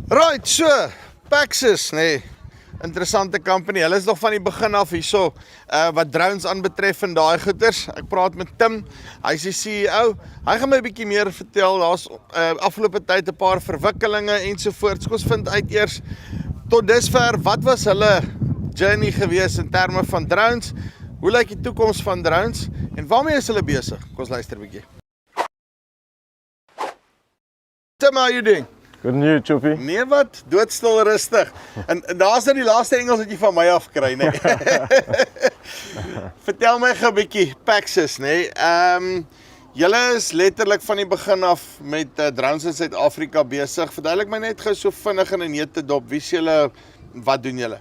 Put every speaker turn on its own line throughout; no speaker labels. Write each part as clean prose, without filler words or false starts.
Right, so, PACSys, nee, interessante company. Hulle is nog van die begin af hierso, wat drones aanbetref en daai goeders. Ek praat met Tim, hy is die CEO. Hy gaan my 'n bietjie meer vertel. Daar's afgelope tyd 'n paar verwikkelinge ensovoorts. Kom ons vind uit eers tot dusver, wat was hulle journey gewees in terme van drones? Hoe lyk die toekoms van drones en waarmee is hulle besig? Kom ons luister 'n bietjie. Tim, how you doing?
Good and you, Choppy?
Nee wat, doodstil rustig. En daar's nou die laaste Engels wat jy van my af kry, nee. Vertel my gou 'n bietjie PACSys, nee. Julle is letterlik van die begin af met drones in Suid-Afrika besig. Verduidelik my net gou so vinnig in 'n neutedop. Wie is julle? Wat doen julle?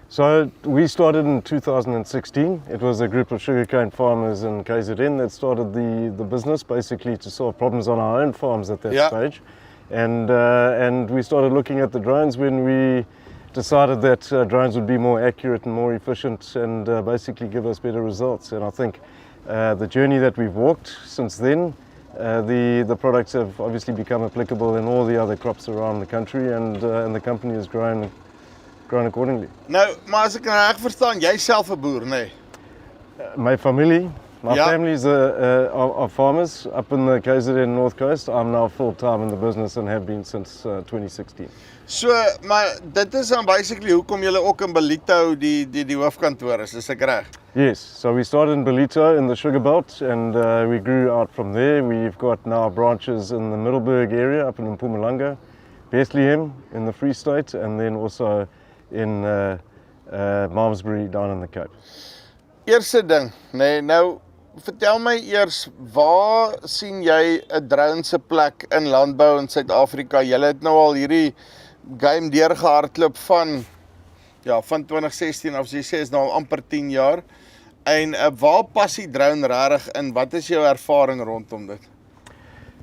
So we started in 2016. It was a group of sugarcane farmers in KZN that started the business basically to solve problems on our own farms at that stage. And we started looking at the drones when we decided that drones would be more accurate and more efficient and basically give us better results. And I think the journey that we've walked since then, the products have obviously become applicable in all the other crops around the country, and the company has grown accordingly.
Nou, maar as ek reg verstaan, jy self 'n boer, nee.
My family are farmers up in the KZN North Coast. I'm now full-time in the business and have been since 2016.
So, maar dit is dan basically hoekom julle ook in Ballito die hoofkantoor is ek reg?
Yes, so we started in Ballito in the sugar belt and we grew out from there. We've got now branches in the Middelburg area up in Mpumalanga, Bethlehem in the Free State, and then also in Malmesbury down in the Cape.
Eerste ding, nee, nou vertel my eers, waar sien jy 'n drone se plek in landbou in Suid-Afrika? Julle het nou al hierdie game deurgehardloop van 2016 of jy sê is nou al amper 10 jaar. En waar pas die drone regtig in? Wat is jou ervaring rondom dit?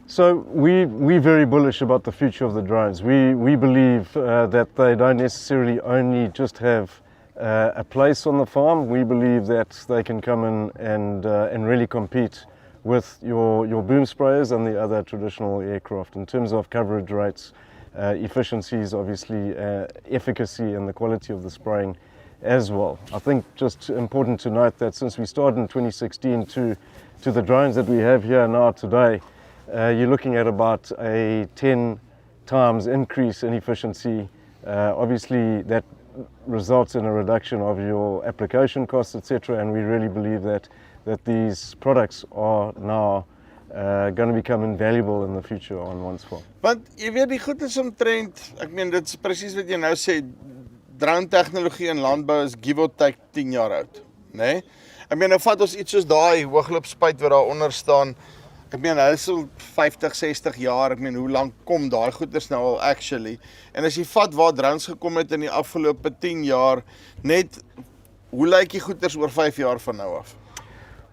So we're very bullish about the future of the drones. We believe that they don't necessarily only just have a place on the farm. We believe that they can come in and really compete with your boom sprayers and the other traditional aircraft in terms of coverage rates, efficiencies, obviously, efficacy and the quality of the spraying as well. I think just important to note that since we started in 2016 to the drones that we have here now today, you're looking at about a 10 times increase in efficiency. Obviously, that results in a reduction of your application costs, etc. And we really believe that these products are now going to become invaluable in the future on one's farm.
Want jy weet die goed is omtrent, ek meen dit is presies wat jy nou sê, drone tegnologie in landbou is give or take 10 jaar oud, né? Nee? Ek meen nou vat ons iets soos daai hoogloopspuit wat daar onder staan. Ek meen, hy is al 50, 60 jaar, ek meen, hoe lang kom daai goeders nou al actually? En as jy vat waar drones gekom het in die afgelope 10 jaar, net, hoe lyk die goeders oor 5 jaar van nou af?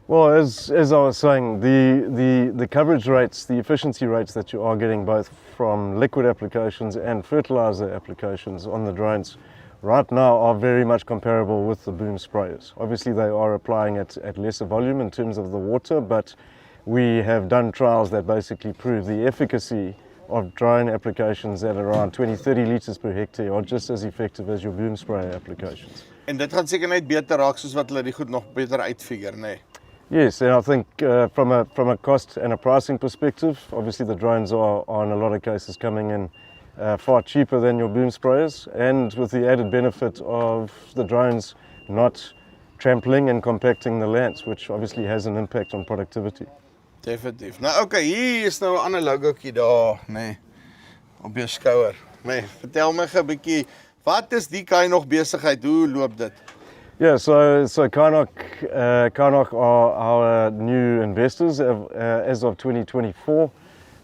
Well, as I was saying, the coverage rates, the efficiency rates that you are getting both from liquid applications and fertilizer applications on the drones right now are very much comparable with the boom sprayers. Obviously, they are applying it at lesser volume in terms of the water, but we have done trials that basically prove the efficacy of drone applications at around 20-30 litres per hectare are just as effective as your boom sprayer applications.
En dit gaan seker net beter raak soos wat hulle die goed nog beter uitfigure, nee.
Yes, and I think from a cost and a pricing perspective, obviously the drones are in a lot of cases coming in far cheaper than your boom sprayers, and with the added benefit of the drones not trampling and compacting the lands, which obviously has an impact on productivity.
Definitief. Nou okay, hier is nou 'n ander logootjie daar, nee, op jou skouer. Nee, vertel my 'n bietjie, wat is die kai nog besigheid? Hoe loop dit?
Yeah, so Karnok are our new investors as of 2024,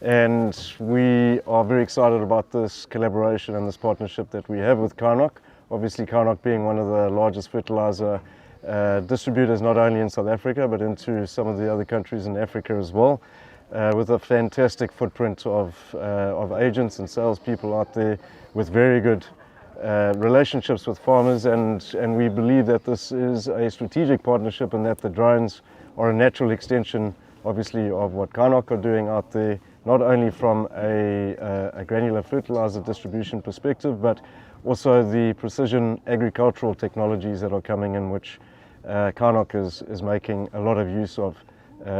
and we are very excited about this collaboration and this partnership that we have with Karnok. Obviously, Karnok being one of the largest fertilizer distributors not only in South Africa but into some of the other countries in Africa as well, with a fantastic footprint of agents and salespeople out there with very good relationships with farmers, and we believe that this is a strategic partnership and that the drones are a natural extension obviously of what Karnok are doing out there not only from a granular fertilizer distribution perspective, but also the precision agricultural technologies that are coming in, which Karnok is making a lot of use of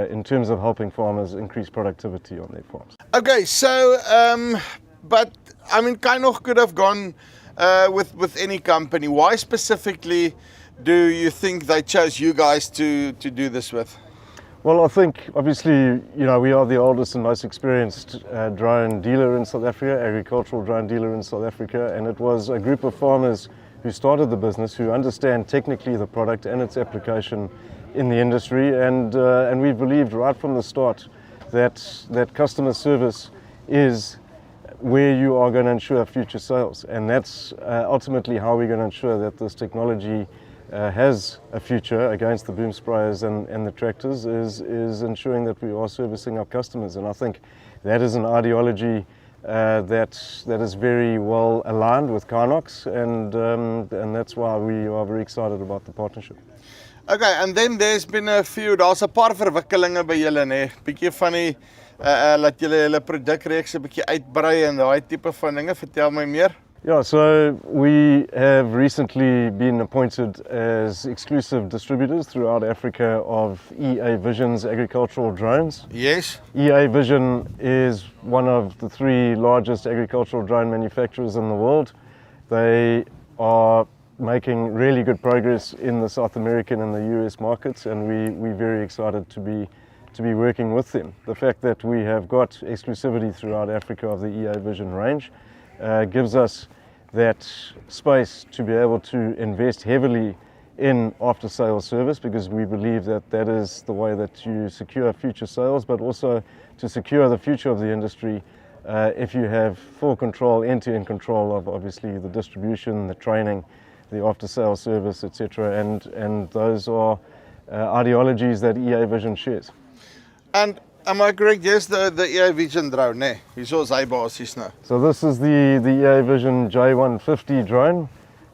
in terms of helping farmers increase productivity on their farms.
Okay, so, but I mean, Karnok could have gone with any company. Why specifically do you think they chose you guys to do this with?
Well, I think obviously, you know, we are the oldest and most experienced drone dealer in South Africa, agricultural drone dealer in South Africa, and it was a group of farmers who started the business, who understand technically the product and its application in the industry, and we believed right from the start that customer service is where you are going to ensure future sales, and that's ultimately how we're going to ensure that this technology has a future against the boom sprayers and the tractors, is ensuring that we are servicing our customers. And I think that is an ideology that is very well aligned with Karnok's, and that's why we are very excited about the partnership.
Okay, and then there's been daar's 'n paar verwikkelinge by julle, nê? Bietjie van die laat julle produkreeks 'n bietjie uitbrei en daai tipe van dinge. Vertel my meer.
Yeah, so we have recently been appointed as exclusive distributors throughout Africa of EA Vision's agricultural drones.
Yes.
EA Vision is one of the 3 largest agricultural drone manufacturers in the world. They are making really good progress in the South American and the US markets, and we're very excited to be working with them. The fact that we have got exclusivity throughout Africa of the EA Vision range gives us that space to be able to invest heavily in after-sales service, because we believe that that is the way that you secure future sales, but also to secure the future of the industry if you have full control, end-to-end control of obviously the distribution, the training, the after-sales service, etc. And those are ideologies that EA Vision shares.
And am I correct? Yes, the EA Vision drone, nee. Hierso is hy basies nou.
So this is the EA Vision J150 drone.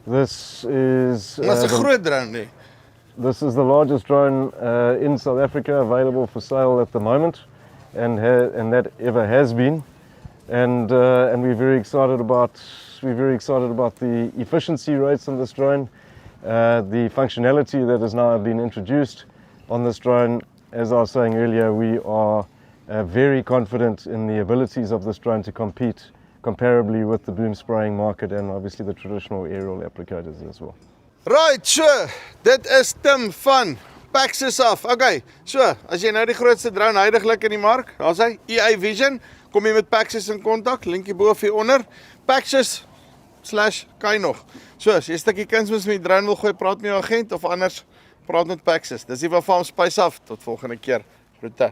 This is
Dis 'n groot drone, nee.
This is the largest drone in South Africa available for sale at the moment, and that ever has been. And we're very excited about the efficiency rates on this drone, the functionality that has now been introduced on this drone. As I was saying earlier, we are very confident in the abilities of this drone to compete comparably with the boom spraying market and obviously the traditional aerial applicators as well.
Right, so, dit is Tim van PACSys af. Okay, so, as jy nou die grootste drone huidiglik in die mark, daar's hy, EA Vision, kom jy met PACSys in kontak, linkie bo of hier onder, PACSys/Karnok. So, as jy 'n stukkie kunsmis met die drone wil gooi, praat met jou agent, of anders, praat met PACSys. Dis hier van Farmspace af, tot volgende keer. Groete.